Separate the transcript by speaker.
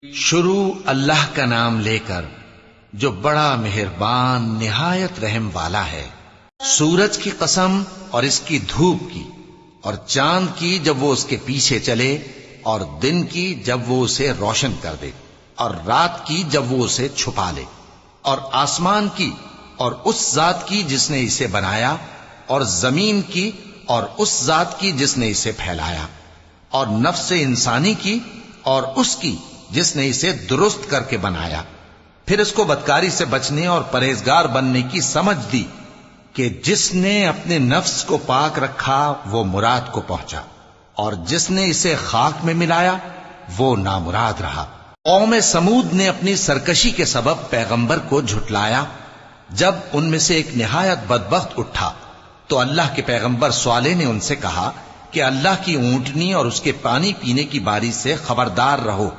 Speaker 1: شروع اللہ کا نام لے کر جو بڑا مہربان نہایت رحم والا ہے۔ سورج کی قسم اور اس کی دھوپ کی، اور چاند کی جب وہ اس کے پیچھے چلے، اور دن کی جب وہ اسے روشن کر دے، اور رات کی جب وہ اسے چھپا لے، اور آسمان کی اور اس ذات کی جس نے اسے بنایا، اور زمین کی اور اس ذات کی جس نے اسے پھیلایا، اور نفس انسانی کی اور اس کی جس نے اسے درست کر کے بنایا، پھر اس کو بدکاری سے بچنے اور پرہیزگار بننے کی سمجھ دی کہ جس نے اپنے نفس کو پاک رکھا وہ مراد کو پہنچا، اور جس نے اسے خاک میں ملایا وہ نامراد رہا۔ قوم سمود نے اپنی سرکشی کے سبب پیغمبر کو جھٹلایا۔ جب ان میں سے ایک نہایت بدبخت اٹھا تو اللہ کے پیغمبر صالح نے ان سے کہا کہ اللہ کی اونٹنی اور اس کے پانی پینے کی باری سے خبردار رہو،